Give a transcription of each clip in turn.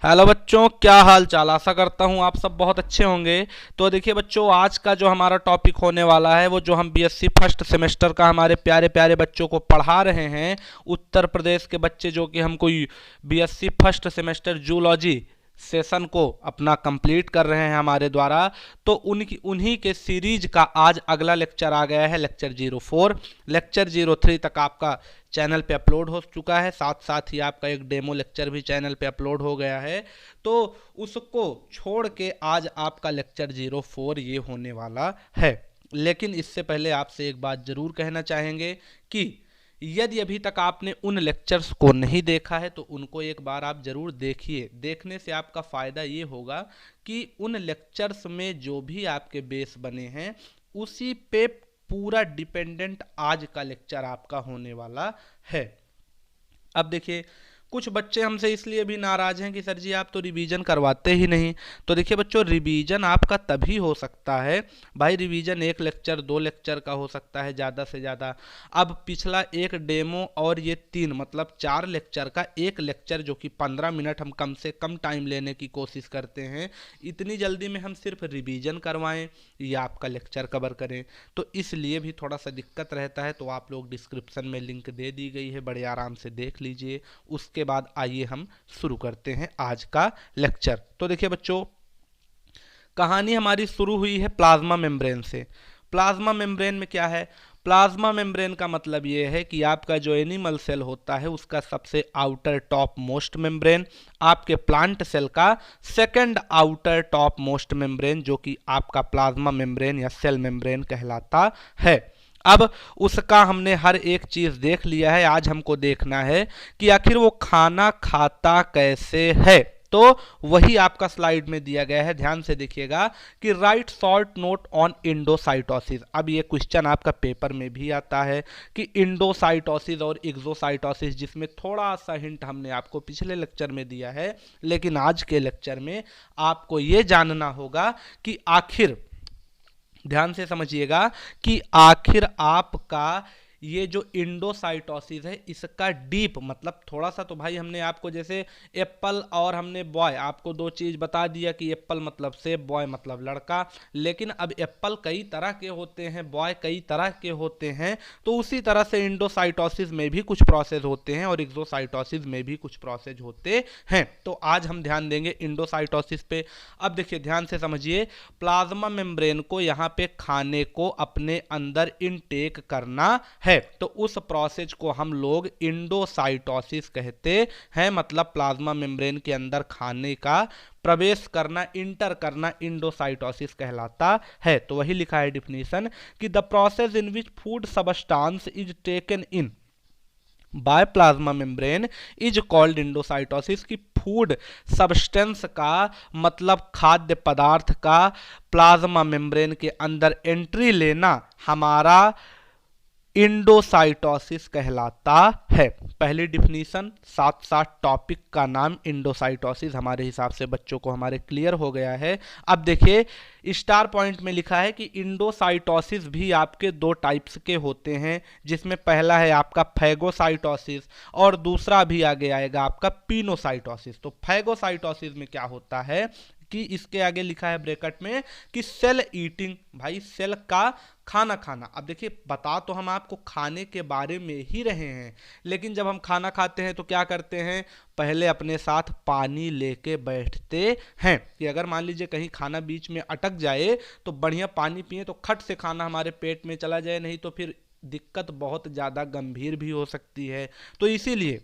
Hello बच्चों, क्या हाल चाल। आशा करता हूँ आप सब बहुत अच्छे होंगे। तो देखिए बच्चों, आज का जो हमारा टॉपिक होने वाला है वो जो हम बीएससी फर्स्ट सेमेस्टर का हमारे प्यारे प्यारे बच्चों को पढ़ा रहे हैं, उत्तर प्रदेश के बच्चे जो कि हमको BSc first semester zoology session को अपना कंप्लीट कर रहे हैं हमारे द्वारा। तो उन्हीं के सीरीज का आज अगला लेक्चर आ गया है, लेक्चर 04। लेक्चर 03 तक आपका चैनल पे अपलोड हो चुका है, साथ साथ ही आपका एक डेमो लेक्चर भी चैनल पे अपलोड हो गया है। तो उसको छोड़ के आज आपका लेक्चर 04 ये होने वाला है। लेकिन इससे पहले आपसे एक बात जरूर कहना चाहेंगे कि यदि अभी तक आपने उन लेक्चर्स को नहीं देखा है तो उनको एक बार आप जरूर देखिए। देखने से आपका फ़ायदा ये होगा कि उन लेक्चर्स में जो भी आपके बेस बने हैं उसी पे पूरा डिपेंडेंट आज का लेक्चर आपका होने वाला है। अब देखिए, कुछ बच्चे हमसे इसलिए भी नाराज हैं कि सर जी आप तो रिवीजन करवाते ही नहीं। तो देखिए बच्चों, रिवीजन आपका तभी हो सकता है भाई, रिवीजन एक लेक्चर दो लेक्चर का हो सकता है ज़्यादा से ज़्यादा। अब पिछला एक डेमो और ये तीन मतलब 4 लेक्चर का एक लेक्चर जो कि 15 मिनट हम कम से कम टाइम लेने की कोशिश करते हैं, इतनी जल्दी में हम सिर्फ रिवीजन करवाएं या आपका लेक्चर कवर करें, तो इसलिए भी थोड़ा सा दिक्कत रहता है। तो आप लोग डिस्क्रिप्शन में लिंक दे दी गई है, बड़े आराम से देख लीजिए। उसके बाद आइए हम शुरू करते हैं आज का लेक्चर। तो देखिए बच्चों, कहानी हमारी शुरू हुई है प्लाज्मा मेम्ब्रेन से। प्लाज्मा मेम्ब्रेन में क्या है? प्लाज्मा मेम्ब्रेन का मतलब ये है कि आपका जो एनिमल सेल होता है उसका सबसे आउटर टॉप मोस्ट मेम्ब्रेन, आपके प्लांट सेल का second outer top most membrane जो कि आपका प्लाज्मा मेम्ब्रेन या सेल मेम्ब्रेन कहलाता है। अब उसका हमने हर एक चीज देख लिया है, आज हमको देखना है कि आखिर वो खाना खाता कैसे है। तो वही आपका स्लाइड में दिया गया है, ध्यान से देखिएगा कि right short note on endocytosis. अब ये क्वेश्चन आपका पेपर में भी आता है कि इंडोसाइटोसिस और एक्सोसाइटोसिस, जिसमें थोड़ा सा हिंट हमने आपको पिछले लेक्चर में दिया है, लेकिन आज के लेक्चर में आपको ये जानना होगा कि आखिर, ध्यान से समझिएगा कि आखिर आपका ये जो इंडोसाइटोसिस है इसका डीप मतलब थोड़ा सा, तो भाई हमने आपको जैसे एप्पल और हमने बॉय, आपको दो चीज बता दिया कि एप्पल मतलब सेब, बॉय मतलब लड़का। लेकिन अब एप्पल कई तरह के होते हैं, बॉय कई तरह के होते हैं, तो उसी तरह से इंडोसाइटोसिस में भी कुछ प्रोसेस होते हैं और एक्सोसाइटोसिस में भी कुछ प्रोसेस होते हैं। तो आज हम ध्यान देंगे इंडोसाइटोसिस पे। अब देखिए ध्यान से समझिए, प्लाज्मा मेम्ब्रेन को यहाँ पे खाने को अपने अंदर इनटेक करना है, तो उस प्रोसेस को हम लोग इंडोसाइटोसिस कहते हैं। मतलब प्लाज्मा मेम्ब्रेन के अंदर खाने का प्रवेश करना, इंटर करना इंडोसाइटोसिस कहलाता है। तो वही लिखा है डिफिनीशन कि the process in which food substance is taken in by plasma membrane is called endocytosis. की फूड सब्सटेंस का मतलब खाद्य पदार्थ का प्लाज्मा मेम्ब्रेन के अंदर एंट्री लेना हमारा इंडोसाइटोसिस कहलाता है। पहली डिफिनीशन साथ साथ टॉपिक का नाम इंडोसाइटोसिस हमारे हिसाब से बच्चों को हमारे क्लियर हो गया है। अब देखिए, स्टार पॉइंट में लिखा है कि इंडोसाइटोसिस भी आपके दो टाइप्स के होते हैं, जिसमें पहला है आपका फैगोसाइटोसिस और दूसरा भी आगे आएगा आपका पिनोसाइटोसिस। तो फैगोसाइटोसिस में क्या होता है कि इसके आगे लिखा है ब्रैकेट में कि सेल ईटिंग, भाई सेल का खाना खाना। अब देखिए, बता तो हम आपको खाने के बारे में ही रहे हैं, लेकिन जब हम खाना खाते हैं तो क्या करते हैं, पहले अपने साथ पानी लेके बैठते हैं कि अगर मान लीजिए कहीं खाना बीच में अटक जाए तो बढ़िया पानी पिए तो खट से खाना हमारे पेट में चला जाए, नहीं तो फिर दिक्कत बहुत ज़्यादा गंभीर भी हो सकती है। तो इसीलिए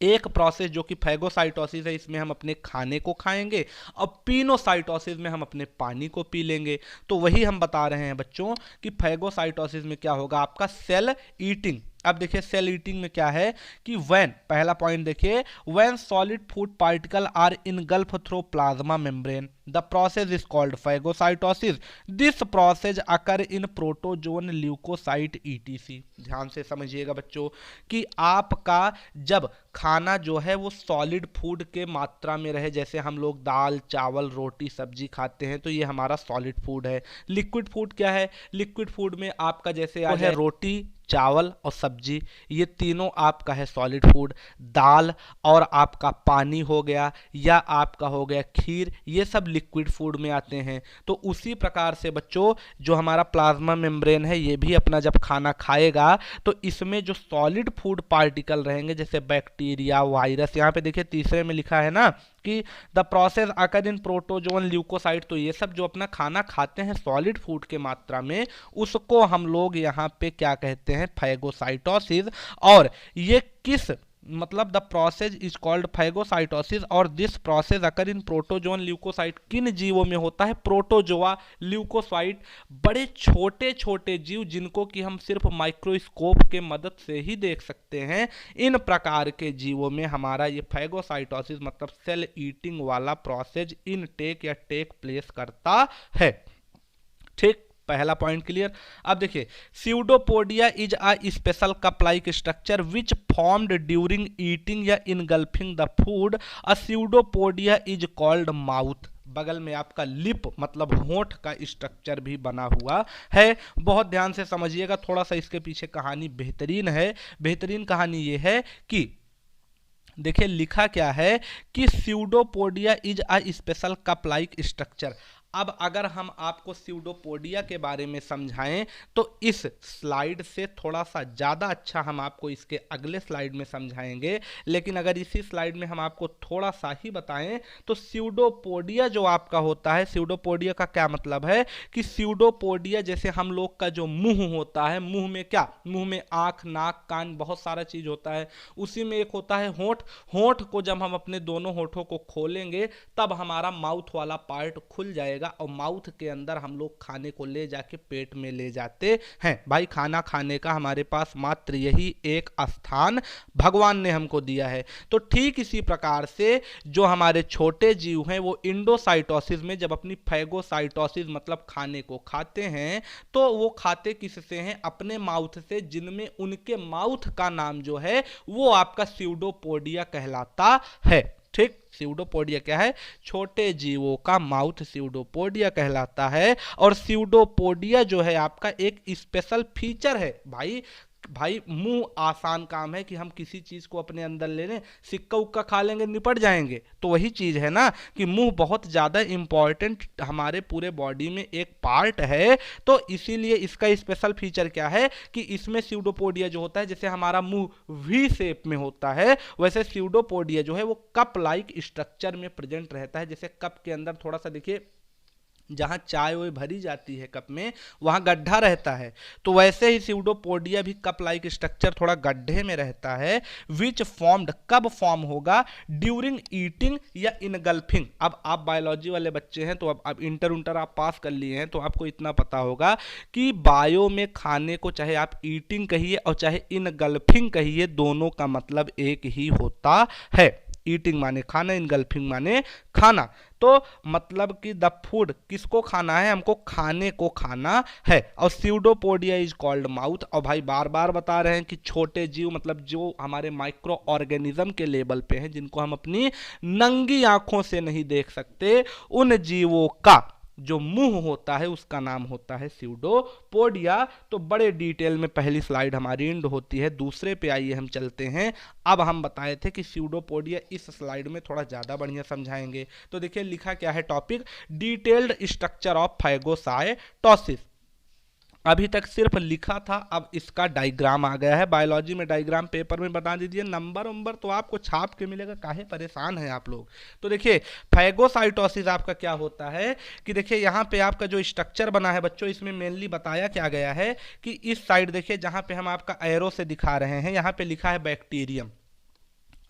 एक प्रोसेस जो कि फैगोसाइटोसिस है, इसमें हम अपने खाने को खाएंगे और पिनोसाइटोसिस में हम अपने पानी को पी लेंगे। तो वही हम बता रहे हैं बच्चों कि फैगोसाइटोसिस में क्या होगा, आपका सेल ईटिंग। अब देखिए सेल ईटिंग में क्या है कि व्हेन, पहला पॉइंट देखिए, when solid food particle are engulf through plasma membrane the process is called phagocytosis. This process occur in protozoan leucocyte etc. ध्यान से समझिएगा बच्चों कि आपका जब खाना जो है वो सॉलिड फूड के मात्रा में रहे, जैसे हम लोग दाल चावल रोटी सब्जी खाते हैं तो ये हमारा सॉलिड फूड है। लिक्विड फूड क्या है, लिक्विड फूड में आपका जैसे आ जाए रोटी चावल और सब्जी, ये तीनों आपका है सॉलिड फूड। दाल और आपका पानी हो गया या आपका हो गया खीर, ये सब लिक्विड फूड में आते हैं। तो उसी प्रकार से बच्चों जो हमारा प्लाज्मा मेम्ब्रेन है ये भी अपना जब खाना खाएगा तो इसमें जो सॉलिड फूड पार्टिकल रहेंगे जैसे बैक्टीरिया, वायरस, यहाँ पे देखिए तीसरे में लिखा है ना कि the process occur in protozoan leucocyte, तो ये सब जो अपना खाना खाते हैं सॉलिड फूड के मात्रा में उसको हम लोग यहाँ पे क्या कहते हैं, फैगोसाइटोसिस। और ये किस मतलब the process is called phagocytosis और this process occur in protozoan leucocyte, किन जीवों में होता है, प्रोटोजोआ, ल्यूकोसाइट, बड़े छोटे छोटे जीव जिनको कि हम सिर्फ माइक्रोस्कोप के मदद से ही देख सकते हैं, इन प्रकार के जीवों में हमारा ये फैगोसाइटोसिस मतलब सेल ईटिंग वाला प्रोसेस इन टेक या टेक प्लेस करता है। ठीक, पहला पॉइंट क्लियर। अब देखिए pseudopodia is a special cup like structure which formed during eating या engulfing the food. A pseudopodia is called mouth, बगल में आपका लिप मतलब होंठ का स्ट्रक्चर भी बना हुआ है। बहुत ध्यान से समझिएगा, थोड़ा सा इसके पीछे कहानी बेहतरीन है। बेहतरीन कहानी ये है कि देखिए लिखा क्या है कि pseudopodia is a special cup like structure. अब अगर हम आपको स्यूडोपोडिया के बारे में समझाएं तो इस स्लाइड से थोड़ा सा ज़्यादा अच्छा हम आपको इसके अगले स्लाइड में समझाएंगे, लेकिन अगर इसी स्लाइड में हम आपको थोड़ा सा ही बताएं तो स्यूडोपोडिया जो आपका होता है, स्यूडोपोडिया का क्या मतलब है कि स्यूडोपोडिया जैसे हम लोग का जो मुंह होता है, मुंह में क्या, मुंह में आँख, नाक, कान, बहुत सारा चीज़ होता है, उसी में एक होता है होंठ। होंठ को जब हम अपने दोनों होठों को खोलेंगे तब हमारा माउथ वाला पार्ट खुल जाएगा और माउथ के अंदर हम लोग खाने को ले जाके पेट में ले जाते हैं। भाई खाना खाने का हमारे पास मात्र यही एक स्थान भगवान ने हमको दिया है। तो ठीक इसी प्रकार से जो हमारे छोटे जीव हैं वो इंडोसाइटोसिस में जब अपनी फैगोसाइटोसिस मतलब खाने को खाते हैं तो वो खाते किससे हैं, अपने माउथ से, जिनमें उनके माउथ का नाम जो है वो आपका स्यूडोपोडिया कहलाता है। ठीक, स्यूडोपोडिया क्या है, छोटे जीवों का माउथ स्यूडोपोडिया कहलाता है। और स्यूडोपोडिया जो है आपका एक स्पेशल फीचर है। भाई मुंह आसान काम है कि हम किसी चीज को अपने अंदर ले लें, सिक्का उक्का खा लेंगे निपट जाएंगे, तो वही चीज है ना कि मुंह बहुत ज्यादा इंपॉर्टेंट हमारे पूरे बॉडी में एक पार्ट है। तो इसीलिए इसका स्पेशल फीचर क्या है कि इसमें स्यूडोपोडिया जो होता है, जैसे हमारा मुंह वी शेप में होता है वैसे स्यूडोपोडिया जो है वो कप लाइक स्ट्रक्चर में प्रेजेंट रहता है। जैसे कप के अंदर थोड़ा सा देखिए जहां चाय वो भरी जाती है कप में वहां गड्ढा रहता है, तो वैसे ही स्यूडोपोडिया भी कप लाइक स्ट्रक्चर थोड़ा गड्ढे में रहता है। विच फॉर्म्ड, कब फॉर्म होगा, ड्यूरिंग ईटिंग या इनगल्फिंग। अब आप बायोलॉजी वाले बच्चे हैं तो अब इंटर आप पास कर लिए हैं तो आपको इतना पता होगा कि बायो में खाने को चाहे आप ईटिंग कहिए और चाहे इनगल्फिंग कहिए, दोनों का मतलब एक ही होता है। ईटिंग माने खाना, इनगल्फिंग माने खाना। तो मतलब कि द फूड किसको खाना है, हमको खाने को खाना है। और स्यूडोपोडिया इज कॉल्ड माउथ। और भाई बार बार बता रहे हैं कि छोटे जीव मतलब जो हमारे माइक्रो ऑर्गेनिज्म के लेवल पे हैं, जिनको हम अपनी नंगी आंखों से नहीं देख सकते, उन जीवों का जो मुंह होता है उसका नाम होता है स्यूडोपोडिया। तो बड़े डिटेल में पहली स्लाइड हमारी एंड होती है। दूसरे पे आइए हम चलते हैं। अब हम बताए थे कि स्यूडोपोडिया इस स्लाइड में थोड़ा ज़्यादा बढ़िया समझाएंगे। तो देखिए लिखा क्या है topic, detailed structure of phagocytosis. अभी तक सिर्फ लिखा था, अब इसका डायग्राम आ गया है। बायोलॉजी में डायग्राम पेपर में बता दीजिए, नंबर तो आपको छाप के मिलेगा, काहे परेशान है आप लोग। तो देखिए फैगोसाइटोसिस आपका क्या होता है कि देखिए यहाँ पे आपका जो स्ट्रक्चर बना है बच्चों, इसमें मेनली बताया क्या गया है कि इस साइड देखिए जहाँ पे हम आपका एरो से दिखा रहे हैं, यहाँ पे लिखा है बैक्टीरियम।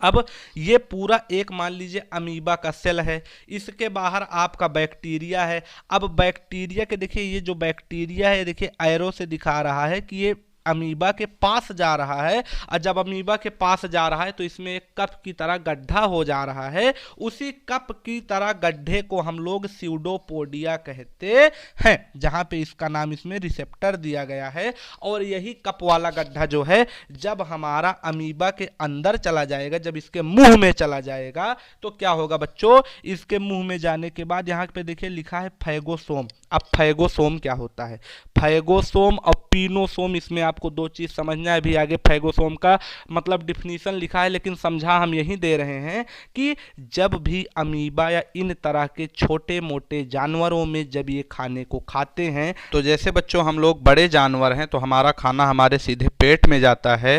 अब ये पूरा एक मान लीजिए अमीबा का सेल है, इसके बाहर आपका बैक्टीरिया है। अब बैक्टीरिया के देखिए ये जो बैक्टीरिया है देखिए एरो से दिखा रहा है कि ये अमीबा के पास जा रहा है, और जब अमीबा के पास जा रहा है तो इसमें एक कप की तरह गड्ढा हो जा रहा है। उसी कप की तरह गड्ढे को हम लोग स्यूडोपोडिया कहते हैं, जहां पे इसका नाम इसमें रिसेप्टर दिया गया है। और यही कप वाला गड्ढा जो है जब हमारा अमीबा के अंदर चला जाएगा, जब इसके मुंह में चला जाएगा तो क्या होगा बच्चों, इसके मुंह में जाने के बाद यहाँ पे देखिए लिखा है फैगोसोम। अब फैगोसोम क्या होता है, फैगोसोम और पीनोसोम इसमें आपको दो चीज़ समझना है। अभी आगे फैगोसोम का मतलब डिफिनीशन लिखा है, लेकिन समझा हम यही दे रहे हैं कि जब भी अमीबा या इन तरह के छोटे मोटे जानवरों में जब ये खाने को खाते हैं, तो जैसे बच्चों हम लोग बड़े जानवर हैं तो हमारा खाना हमारे सीधे पेट में जाता है,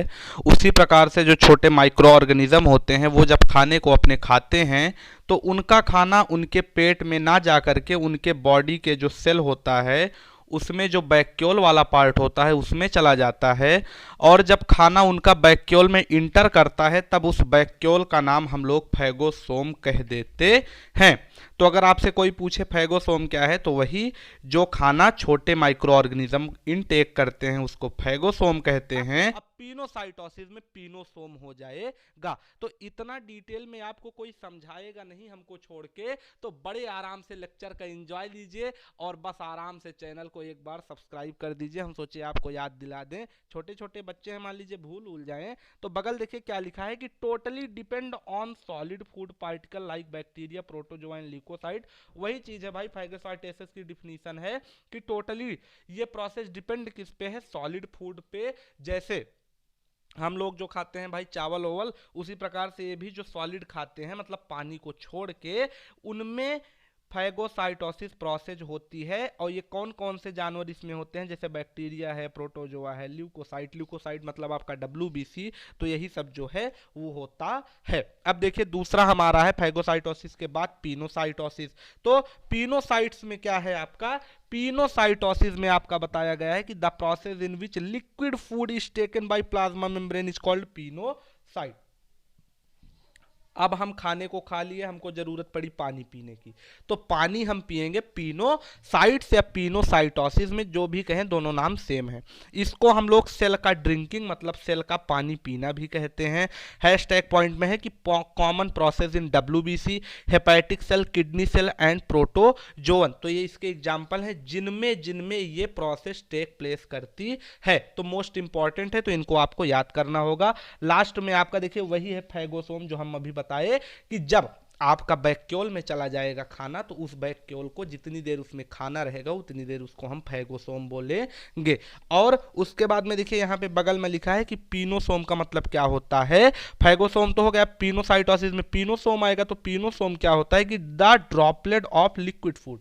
उसी प्रकार से जो छोटे माइक्रो ऑर्गेनिज्म होते हैं वो जब खाने को अपने खाते हैं तो उनका खाना उनके पेट में ना जा करके उनके बॉडी के जो सेल होता है उसमें जो वैक्यूल वाला पार्ट होता है उसमें चला जाता है, और जब खाना उनका वैक्यूल में इंटर करता है तब उस वैक्यूल का नाम हम लोग फैगोसोम कह देते हैं। तो अगर आपसे कोई पूछे फैगोसोम क्या है, तो वही जो खाना छोटे माइक्रो ऑर्गेनिज्म इनटेक करते हैं उसको फैगोसोम कहते हैं। अब पिनोसाइटोसिस में पिनोसोम हो जाएगा। तो इतना डिटेल में आपको कोई समझाएगा नहीं हमको छोड़ के, तो बड़े आराम से लेक्चर का एंजॉय लीजिए और बस आराम से चैनल को एक बार सब्सक्राइब कर दीजिए। हम सोचे आपको याद दिला दें, छोटे छोटे बच्चे हैं मान लीजिए भूल जाएं तो बगल देखिए क्या लिखा है कि totally depend on solid food particle like bacteria, protozoa and leucocyte. वही चीज है भाई, फैगोसाइटोसिस की डिफिनीशन है कि टोटली ये प्रोसेस डिपेंड किस पे है, सॉलिड फूड पे। जैसे हम लोग जो खाते हैं भाई चावल ओवल, उसी प्रकार से ये भी जो सॉलिड खाते हैं मतलब पानी को छोड़ के, उनमें फैगोसाइटोसिस प्रोसेस होती है। और ये कौन कौन से जानवर इसमें होते हैं, जैसे बैक्टीरिया है, प्रोटोजोआ है, ल्यूकोसाइट मतलब आपका WBC, तो यही सब जो है वो होता है। अब देखिए दूसरा हमारा है फैगोसाइटोसिस के बाद पिनोसाइटोसिस। तो पिनोसाइट्स में क्या है आपका, पिनोसाइटोसिस में आपका बताया गया है कि the process in which liquid food is taken by plasma membrane is called pinocyte. अब हम खाने को खा लिए, हमको जरूरत पड़ी पानी पीने की, तो पानी हम पिएंगे। पिनोसाइट्स या पिनोसाइटोसिस में जो भी कहें दोनों नाम सेम है। इसको हम लोग सेल का ड्रिंकिंग मतलब सेल का पानी पीना भी कहते हैं। हैशटैग पॉइंट में है कि common process in WBC, hepatic cell, kidney cell and protozoan. तो ये इसके एग्जाम्पल है जिनमें ये प्रोसेस टेक प्लेस करती है। तो मोस्ट इंपॉर्टेंट है, तो इनको आपको याद करना होगा। लास्ट में आपका देखिए वही है फैगोसोम जो हम अभी बताए कि जब आपका वैक्यूल में चला जाएगा खाना तो उस वैक्यूल को जितनी देर उसमें खाना रहेगा उतनी देर उसको हम फैगोसोम बोलेंगे। और उसके बाद में देखिए यहाँ पे बगल में लिखा है कि पिनोसोम का मतलब क्या होता है। फैगोसोम तो हो गया, पिनोसाइटोसिस में पिनोसोम आएगा। तो पिनोसोम क्या होता है कि the droplet of liquid food.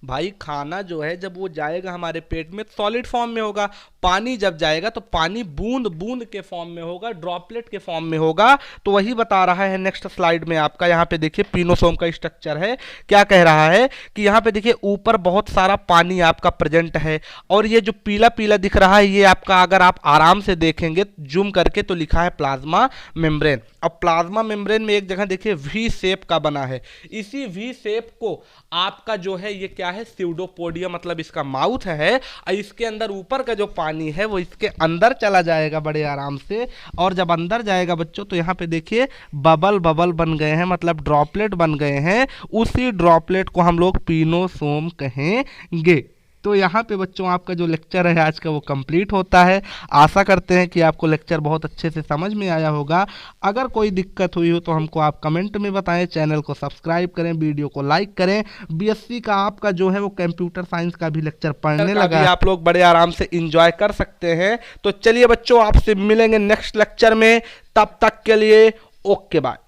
भाई खाना जो है जब वो जाएगा हमारे पेट में सॉलिड फॉर्म में होगा, पानी जब जाएगा तो पानी बूंद बूंद के फॉर्म में होगा, ड्रॉपलेट के फॉर्म में होगा। तो वही बता रहा है नेक्स्ट स्लाइड में आपका। यहाँ पे देखिए पिनोसोम का स्ट्रक्चर है, क्या कह रहा है कि यहाँ पे देखिए ऊपर बहुत सारा पानी आपका प्रेजेंट है, और ये जो पीला पीला दिख रहा है ये आपका, अगर आप आराम से देखेंगे जूम करके तो लिखा है प्लाज्मा मेम्ब्रेन। अब प्लाज्मा मेम्ब्रेन में एक जगह देखिए वी शेप का बना है, इसी वी शेप को आपका जो है ये क्या है, स्यूडोपोडियम मतलब इसका माउथ है। और इसके अंदर ऊपर का जो पानी है वो इसके अंदर चला जाएगा बड़े आराम से, और जब अंदर जाएगा बच्चों तो यहाँ पे देखिए बबल बबल बन गए हैं मतलब ड्रॉपलेट बन गए हैं। उसी ड्रॉपलेट को हम लोग पिनोसोम कहेंगे। तो यहाँ पे बच्चों आपका जो लेक्चर है आज का वो कंप्लीट होता है। आशा करते हैं कि आपको लेक्चर बहुत अच्छे से समझ में आया होगा। अगर कोई दिक्कत हुई हो तो हमको आप कमेंट में बताएं, चैनल को सब्सक्राइब करें, वीडियो को लाइक करें। BSc का आपका जो है वो कंप्यूटर साइंस का भी लेक्चर पढ़ने लगा, आप लोग बड़े आराम से इंजॉय कर सकते हैं। तो चलिए बच्चों आपसे मिलेंगे नेक्स्ट लेक्चर में, तब तक के लिए ओके बाय।